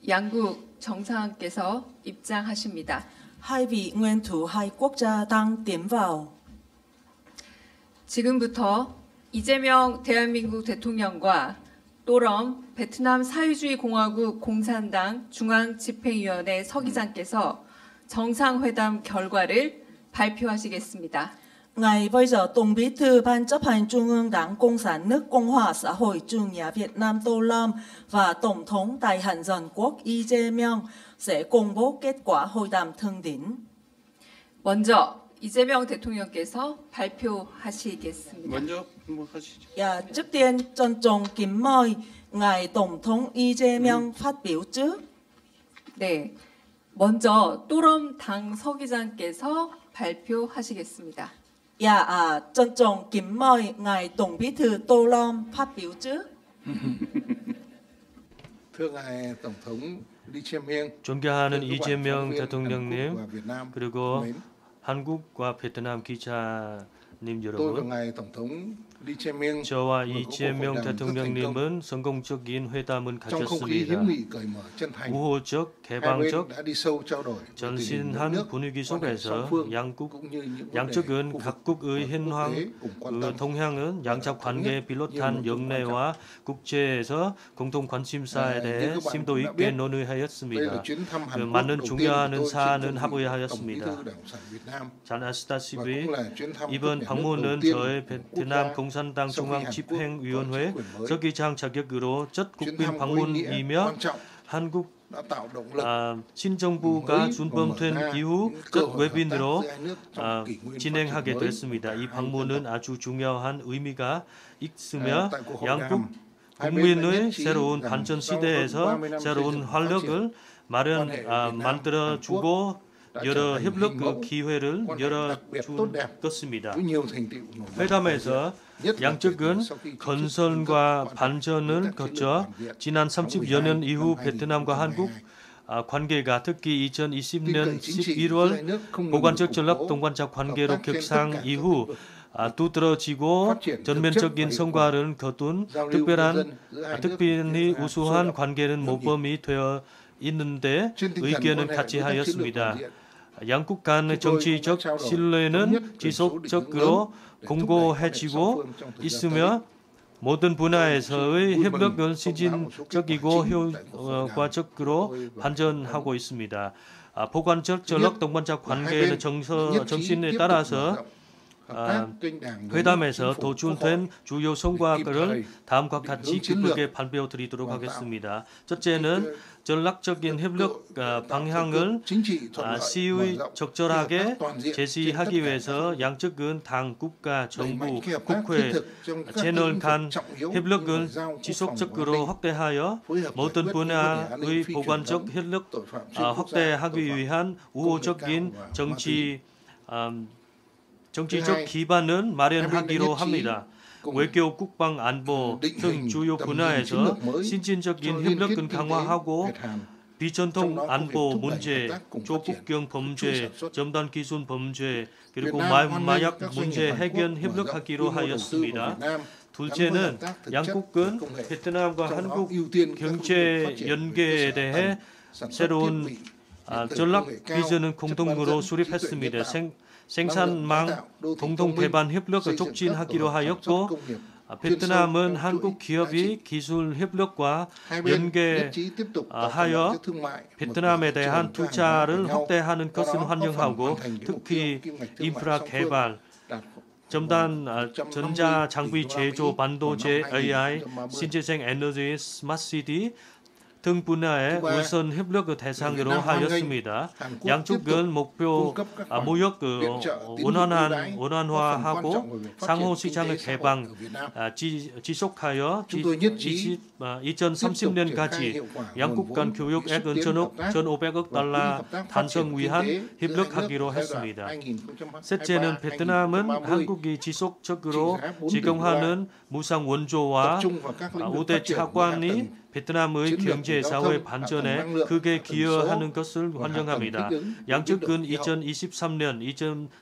양국 정상께서 입장하십니다. Hai vị nguyên thủ hai quốc gia đang tiến vào. 지금부터 이재명 대한민국 대통령과 또럼 베트남 사회주의 공화국 공산당 중앙집행위원회 서기장께서 정상회담 결과를 발표하시겠습니다. Ngày bây giờ Tổng Bí thư Ban chấp hành Trung ương Đảng Cộng sản nước Cộng hòa xã hội chủ nghĩa Việt Nam Tô Lâm và Tổng thống Đại hàn Dân quốc Lee Jae-myung sẽ công bố kết quả hội đàm thượng đỉnh. 먼저 이재명 대통령께서 발표하시겠습니다. 먼저 뭐 하시죠. Dạ, trước tiên trân trọng kính mời ngài Tổng thống Lee Jae-myung phát biểu trước. 네, 먼저 또럼 당 서기장께서 발표하시겠습니다. Dạ, trân trọng kính mời ngài Tổng Bí thư Tô Lâm phát biểu trước. Thưa ngài tổng thống Lee Jae-myung, 존경하는 이재명 대통령님, 그리고 한국과 베트남 기자님 tôi và 여러분, ngài tổng thống Lee Jae-myung 저와 vừa có cuộc hội 이재명 đàm rất thành công 대통령님은 성공적인 회담을 trong không khí 가졌습니다. hữu nghị cởi mở chân thành. 우호적, Hai bên 개방적, đã đi sâu trao đổi về tình hình đất 전신한 nước, 분위기 quan hệ song 속에서 phương 양국, cũng như những vấn đề 양측은 khu vực 각국의 và 현황, quốc tế cùng quan 그 tâm. 동향은 양적 관계에 비롯한 영내와 국제에서 공동 관심사에 대해 심도 있게 đây là 논의하였습니다. chuyến thăm 그 Hàn Quốc 많은 đầu tiên của 중요한 tôi 사안은 trên cương vị Tổng Bí 합의하였습니다. thư Đảng Cộng sản Việt Nam 잘 và 아시다시피 cũng là chuyến thăm cấp 이번 nhà nước đầu 방문은 tiên 저의 của quốc 베트남 gia 공산당 sau khi Hàn Quốc có 중앙집행위원회 chính quyền mới. 서기장 자격으로 첫 chuyến 국빈 thăm có ý nghĩa 방문이며 quan trọng 한국 đã tạo động lực 신정부가 mới và mở 준범된 ra 이후 những cơ 첫 hội hợp tác 외빈으로 giữa hai nước trong kỷ nguyên phát triển 진행하게 mới 됐습니다. 이 của 방문은 아주 중요한 의미가 있으며 tại cuộc hội 양국 đàm, hai bên đã nhất 국민의 trí 새로운 rằng 발전 sau hơn 시대에서 30 năm 새로운 xây dựng và phát 활력을 triển, quan hệ Việt Nam, 만들어주고 đã 여러 trở thành 협력 hình mẫu, 기회를 quan hệ đặc biệt tốt 열어준 đẹp 것입니다. với nhiều thành tựu nổi bật. 회담에서 nhất là kể từ 양측은 sau khi chính thức 건설과 hoàn thành 반전을 đối tác chiến 거쳐 lược toàn diện 지난 tháng 30여 년 12 이후 năm 베트남과 한국 2022. 관계가 특히 tin 2020년 cậy chính trị giữa 11월 hai nước không ngừng được 보관적 củng 전략 cố, 동반자 hợp 관계로 tác trên tất 격상 cả các 이후 lĩnh vực, 두드러지고 phát triển thực chất và 전면적인 hiệu quả, 성과를 거둔 giao lưu nhân 특별한 dân giữa hai nước 특별히 diễn ra sôi 우수한 động, 관계는 nhộn nhịp. 모범이 되어 있는데 trên tinh thần 의견은 quan hệ 같이 đối tác chiến lược toàn 하였습니다. diện, 양국 간의 정치적 신뢰는 지속적으로 공고해지고 있으며 모든 분야에서의 협력은 시진적이고 효과적으로 발전하고 있습니다. 보관적 전략 동반자 관계의 정신에 따라서 회담에서 도출된 주요 성과를 다음과 같이 기쁘게 발표드리도록 하겠습니다. 첫째는 전략적인 협력 방향을 시의 적절하게 제시하기 위해서 양측은 당, 국가, 정부, 국회, 채널 간 협력을 지속적으로 확대하여 모든 분야의 보관적 협력 확대하기 위한 우호적인 정치적 기반을 마련하기로 합니다. 외교, 국방, 안보 등 주요 분야에서 신진적인 협력을 강화하고 비전통 안보 문제, 조국경 범죄, 첨단 기술 범죄, 그리고 마약 문제 해결 협력하기로 하였습니다. 둘째는 양국은 베트남과 한국 경제 연계에 대해 새로운 전략 비전을 공동으로 수립했습니다. 생산망 공동 개발 협력을 촉진하기로 하였고 베트남은 한국 기업이 기술 협력과 연계하여 베트남에 대한 투자를 확대하는 것을 환영하고 특히 인프라 개발, 첨단 전자장비 제조, 반도체, AI, 신재생 에너지, 스마트시티 등 분야의 우선 협력을 대상으로 하였습니다. 양측은 목표 무역 원활화하고 상호 시장의 개방 지속하여 2030년까지 양국 간 교육액 1,500억 달러 달성 위한 협력하기로 했습니다. 셋째는 베트남은 한국이 지속적으로 제공하는 무상 원조와 우대 차관이 베트남의 경제 사회 발전에 크게 기여하는 것을 환영합니다. 양측은 2023년,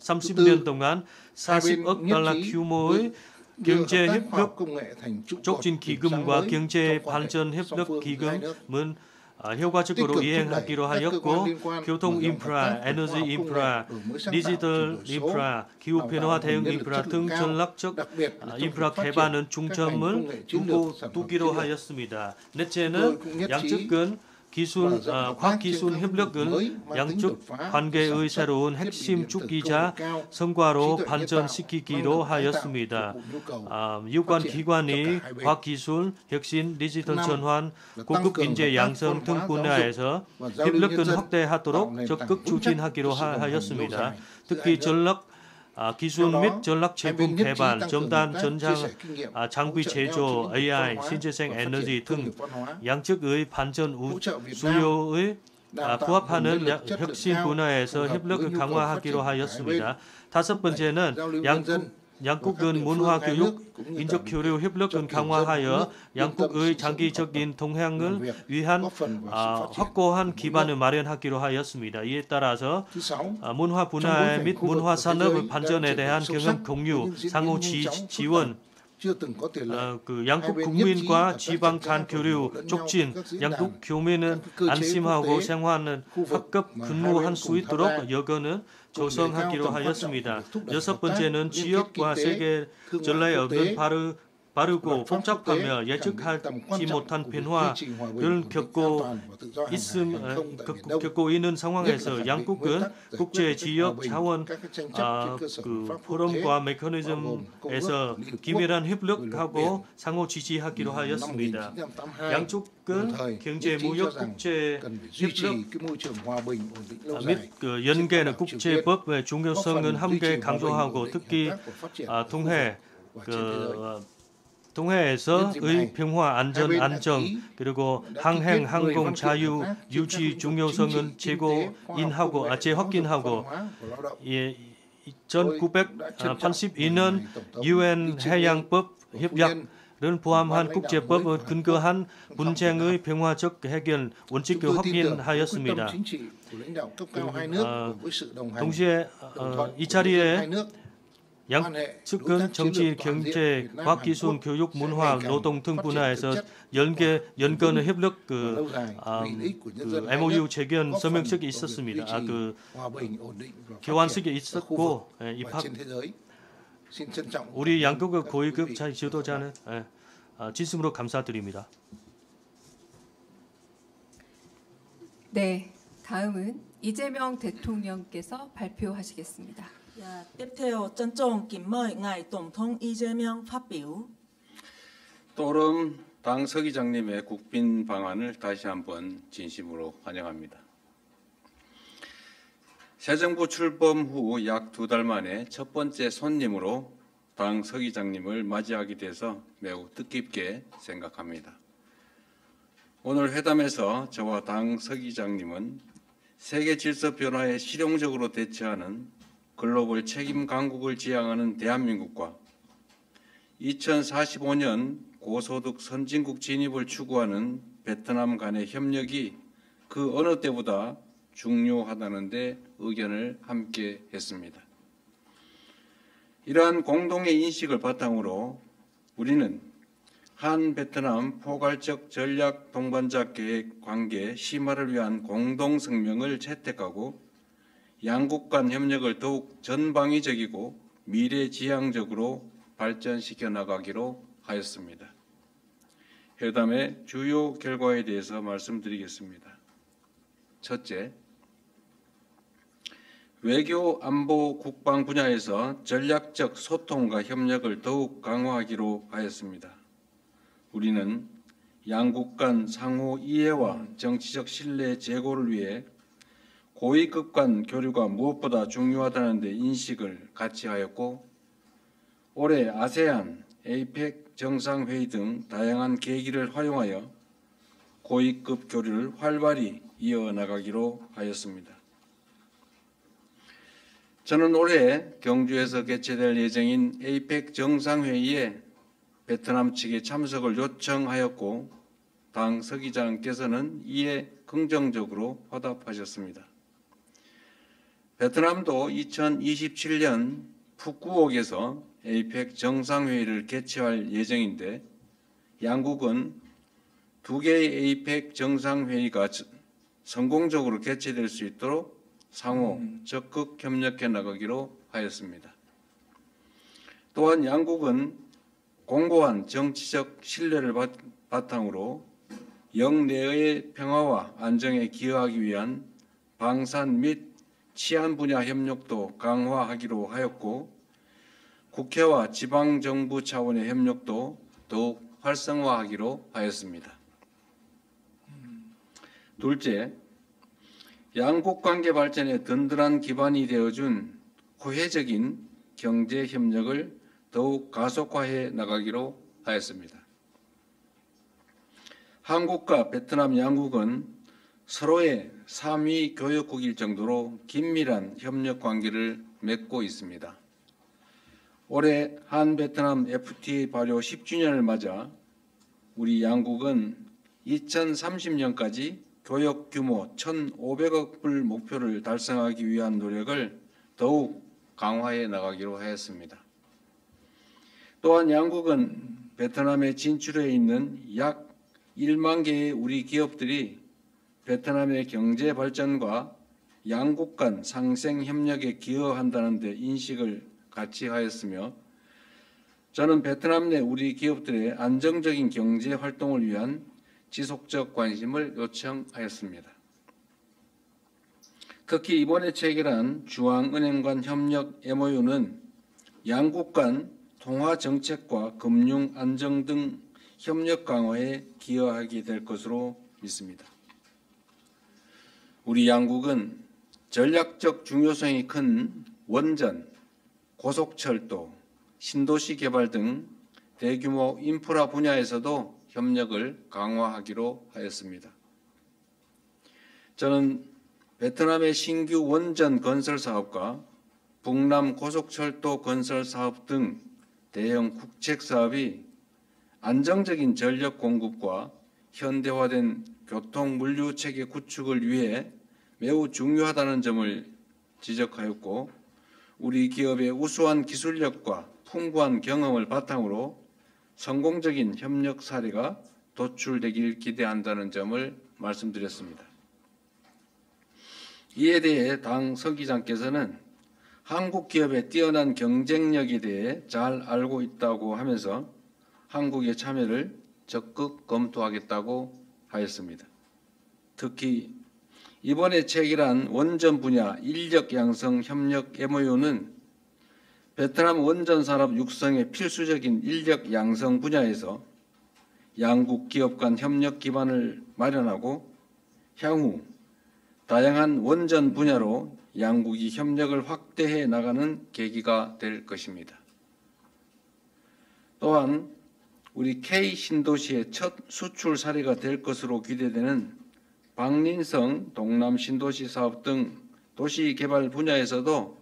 2030년 동안 40억 달러 규모의 경제 협력 촉진 기금과 경제 발전 협력 기금은 효과적으로 이행하기로 하였고 교통 인프라, 에너지 인프라, 디지털 인프라, 기후 변화 대응 인프라 등 전략적 인프라 개발은 중점을 두기로 하였습니다. 넷째는 양측 간 과학기술 협력을 양쪽 관계의 새로운 핵심 주기자 성과로 발전시키기로 하였습니다. 유관 기관이 과학기술, 혁신, 디지털 전환, 고급 인재 양성 등 분야에서 협력을 확대하도록 적극 추진하기로 하였습니다. 특히 전략 기술 및 전략 제품 개발, 첨단 전장 장비 제조, AI, 신재생 에너지 등 양측의 반전 수요에 부합하는 혁신 분야에서 협력을 강화하기로 하였습니다. 다섯 번째는 양국은 문화 교육, 인적 교류 협력을 강화하여 양국의 장기적인 동향을 위한 확고한 기반을 마련하기로 하였습니다. 이에 따라서 문화 분야 및 문화 산업 발전에 대한 경험 공유, 상호 지원, 양국 국민과 지방 간 교류 촉진, 양국 교민은 안심하고 생활하는 합급 근무할 수 있도록 여건을 조성하기로 하였습니다. 여섯 번째는 지역과 세계 전례에 없는 빠르고 복잡하며 예측하지 못한 변화를 겪고 있는 상황에서 양국은 국제 지역 자원 포럼과 메커니즘에서 긴밀한 협력하고 상호 지지하기로 하였습니다. 양쪽은 경제 무역 국제 협력 및 연계는 국제법의 중요성은 함께 강조하고 특히 동해에서의 평화, 안정 그리고 항행, 항공 자유 유지 중요성은 재확인하고 1982년 유엔 해양법 협약을 포함한 국제법을 근거한 분쟁의 평화적 해결 원칙을 확인하였습니다. 동시에 이 자리에 양측은 정치, 경제, 과학기술, 교육, 문화, 노동 등 분야에서 연관의 협력 MOU 재견 서명식이 있었습니다. 교환식이 있었고 우리 양국의 고위급 지도자는 진심으로 감사드립니다. 네, 다음은 이재명 대통령께서 발표하시겠습니다. tiếp theo trân trọng kính mời ngài Tổng thống 이재명 phát biểu. 또름 당 서기장님의 국빈 방안을 다시 한번 진심으로 환영합니다. 새 정부 출범 후 약 2달 만에 첫 번째 손님으로 당 서기장님을 맞이하게 돼서 매우 뜻깊게 생각합니다. 오늘 회담에서 저와 당 서기장님은 세계 질서 변화에 실용적으로 대처하는 글로벌 책임 강국을 지향하는 대한민국과 2045년 고소득 선진국 진입을 추구하는 베트남 간의 협력이 그 어느 때보다 중요하다는 데 의견을 함께 했습니다. 이러한 공동의 인식을 바탕으로 우리는 한 베트남 포괄적 전략 동반자 계획 관계 심화를 위한 공동성명을 채택하고 양국 간 협력을 더욱 전방위적이고 미래지향적으로 발전시켜 나가기로 하였습니다. 회담의 주요 결과에 대해서 말씀드리겠습니다. 첫째, 외교, 안보, 국방 분야에서 전략적 소통과 협력을 더욱 강화하기로 하였습니다. 우리는 양국 간 상호 이해와 정치적 신뢰 제고를 위해 고위급 간 교류가 무엇보다 중요하다는 데 인식을 같이 하였고 올해 아세안, 에이펙 정상회의 등 다양한 계기를 활용하여 고위급 교류를 활발히 이어나가기로 하였습니다. 저는 올해 경주에서 개최될 예정인 에이펙 정상회의에 베트남 측의 참석을 요청하였고 당 서기장께서는 이에 긍정적으로 화답하셨습니다. 베트남도 2027년 푸꾸옥에서 에이펙 정상회의를 개최할 예정인데 양국은 두 개의 에이펙 정상회의가 성공적으로 개최될 수 있도록 상호 적극 협력해 나가기로 하였습니다. 또한 양국은 공고한 정치적 신뢰를 바탕으로 영내의 평화와 안정에 기여하기 위한 방산 및 치안 분야 협력도 강화하기로 하였고, 국회와 지방정부 차원의 협력도 더욱 활성화하기로 하였습니다. 둘째, 양국 관계 발전에 든든한 기반이 되어준 호혜적인 경제 협력을 더욱 가속화해 나가기로 하였습니다. 한국과 베트남 양국은 서로의 3위 교역국일 정도로 긴밀한 협력 관계를 맺고 있습니다. 올해 한-베트남 FTA 발효 10주년을 맞아 우리 양국은 2030년까지 교역 규모 1,500억 불 목표를 달성하기 위한 노력을 더욱 강화해 나가기로 하였습니다. 또한 양국은 베트남에 진출해 있는 약 1만 개의 우리 기업들이 베트남의 경제 발전과 양국 간 상생 협력에 기여한다는 데 인식을 같이 하였으며, 저는 베트남 내 우리 기업들의 안정적인 경제 활동을 위한 지속적 관심을 요청하였습니다. 특히 이번에 체결한 중앙은행 간 협력 MOU는 양국 간 통화 정책과 금융 안정 등 협력 강화에 기여하게 될 것으로 믿습니다. 우리 양국은 전략적 중요성이 큰 원전, 고속철도, 신도시 개발 등 대규모 인프라 분야에서도 협력을 강화하기로 하였습니다. 저는 베트남의 신규 원전 건설 사업과 북남 고속철도 건설 사업 등 대형 국책 사업이 안정적인 전력 공급과 현대화된 교통 물류 체계 구축을 위해 매우 중요하다는 점을 지적하였고, 우리 기업의 우수한 기술력과 풍부한 경험을 바탕으로 성공적인 협력 사례가 도출되길 기대한다는 점을 말씀드렸습니다. 이에 대해 당 서기장께서는 한국 기업의 뛰어난 경쟁력에 대해 잘 알고 있다고 하면서 한국의 참여를 적극 검토하겠다고 하였습니다. 특히 이번에 체결한 원전 분야 인력 양성 협력 MOU는 베트남 원전 산업 육성의 필수적인 인력 양성 분야에서 양국 기업 간 협력 기반을 마련하고, 향후 다양한 원전 분야로 양국이 협력을 확대해 나가는 계기가 될 것입니다. 또한 우리 K 신도시의 첫 수출 사례가 될 것으로 기대되는 박린성 동남 신도시 사업 등 도시 개발 분야에서도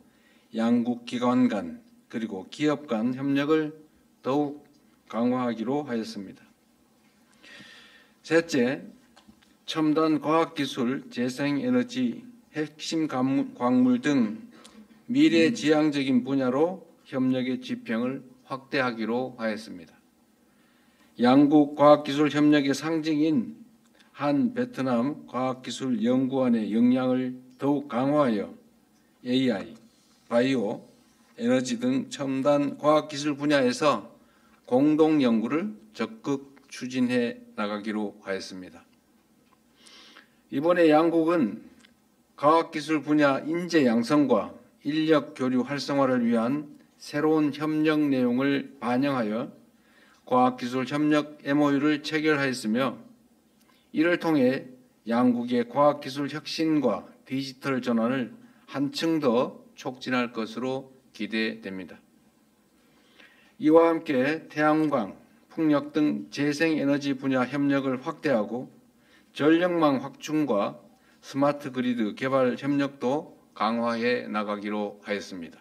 양국 기관 간 그리고 기업 간 협력을 더욱 강화하기로 하였습니다. 셋째, 첨단 과학기술, 재생에너지, 핵심 광물 등 미래지향적인 분야로 협력의 지평을 확대하기로 하였습니다. 양국 과학기술 협력의 상징인 한 베트남 과학기술연구원의 역량을 더욱 강화하여 AI, 바이오, 에너지 등 첨단 과학기술 분야에서 공동 연구를 적극 추진해 나가기로 하였습니다. 이번에 양국은 과학기술 분야 인재 양성과 인력 교류 활성화를 위한 새로운 협력 내용을 반영하여 과학기술 협력 MOU를 체결하였으며, 이를 통해 양국의 과학기술 혁신과 디지털 전환을 한층 더 촉진할 것으로 기대됩니다. 이와 함께 태양광, 풍력 등 재생에너지 분야 협력을 확대하고 전력망 확충과 스마트 그리드 개발 협력도 강화해 나가기로 하였습니다.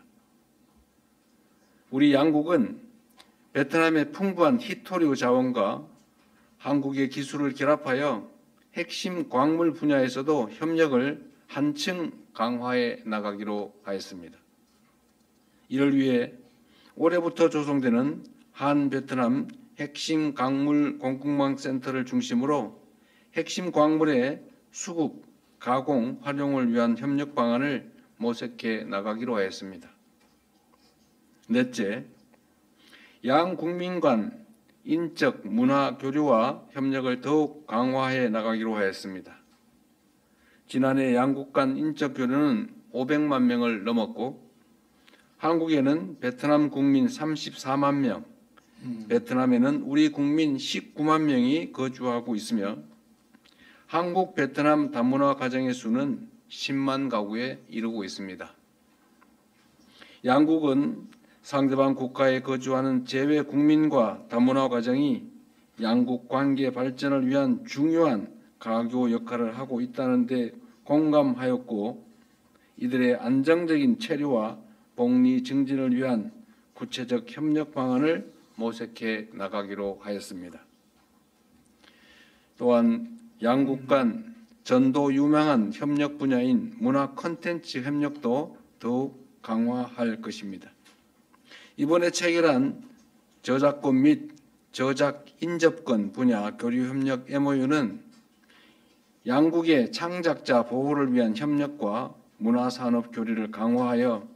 우리 양국은 베트남의 풍부한 히토류 자원과 한국의 기술을 결합하여 핵심 광물 분야에서도 협력을 한층 강화해 나가기로 하였습니다. 이를 위해 올해부터 조성되는 한 베트남 핵심 광물 공급망 센터를 중심으로 핵심 광물의 수급, 가공, 활용을 위한 협력 방안을 모색해 나가기로 하였습니다. 넷째, 양 국민 간 인적 문화 교류와 협력을 더욱 강화해 나가기로 하였습니다. 지난해 양국 간 인적 교류는 500만 명을 넘었고 한국에는 베트남 국민 34만 명, 베트남에는 우리 국민 19만 명이 거주하고 있으며 한국 베트남 다문화 가정의 수는 10만 가구에 이르고 있습니다. 양국은 상대방 국가에 거주하는 재외 국민과 다문화 가정이 양국 관계 발전을 위한 중요한 가교 역할을 하고 있다는 데 공감하였고 이들의 안정적인 체류와 복리 증진을 위한 구체적 협력 방안을 모색해 나가기로 하였습니다. 또한 양국 간 전도 유망한 협력 분야인 문화 콘텐츠 협력도 더욱 강화할 것입니다. 이번에 체결한 저작권 및 저작 인접권 분야 교류 협력 MOU는 양국의 창작자 보호를 위한 협력과 문화산업 교류를 강화하여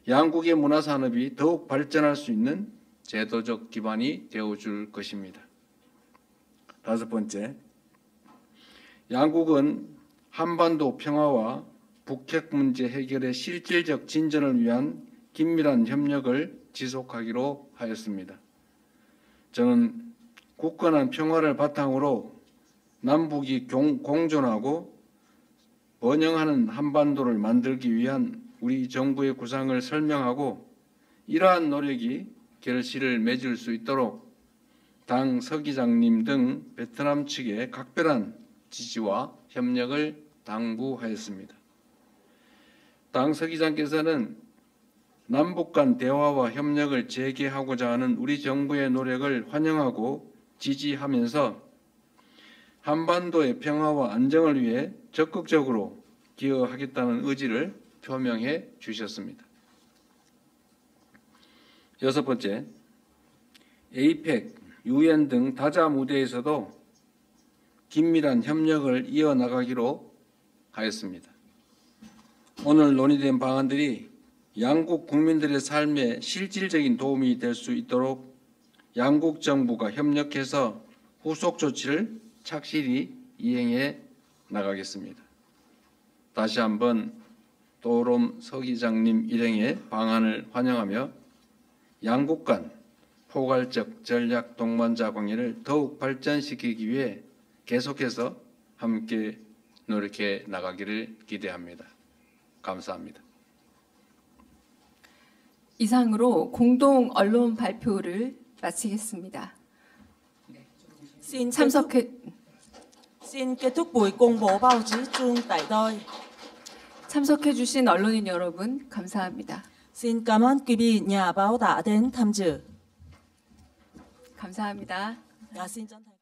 양국의 문화산업이 더욱 발전할 수 있는 제도적 기반이 되어줄 것입니다. 다섯 번째, 양국은 한반도 평화와 북핵 문제 해결의 실질적 진전을 위한 긴밀한 협력을 지속하기로 하였습니다. 저는 굳건한 평화를 바탕으로 남북이 공존하고 번영하는 한반도를 만들기 위한 우리 정부의 구상을 설명하고 이러한 노력이 결실을 맺을 수 있도록 당 서기장님 등 베트남 측에 각별한 지지와 협력을 당부하였습니다. 당 서기장께서는 남북 간 대화와 협력을 재개하고자 하는 우리 정부의 노력을 환영하고 지지하면서 한반도의 평화와 안정을 위해 적극적으로 기여하겠다는 의지를 표명해 주셨습니다. 여섯 번째, APEC, UN 등 다자 무대에서도 긴밀한 협력을 이어나가기로 하였습니다. 오늘 논의된 방안들이 양국 국민들의 삶에 실질적인 도움이 될 수 있도록 양국 정부가 협력해서 후속 조치를 착실히 이행해 나가겠습니다. 다시 한번 또롬 서기장님 일행의 방안을 환영하며 양국 간 포괄적 전략 동반자 관계를 더욱 발전시키기 위해 계속해서 함께 노력해 나가기를 기대합니다. 감사합니다. 이상으로 공동 언론 발표를 마치겠습니다. Xin 참석해 kết thúc buổi công bố báo chí chung tại đây. 참석해 주신 언론인 여러분 감사합니다. Xin cảm ơn quý vị nhà báo đã đến tham dự. 감사합니다. Dạ, xin chân thành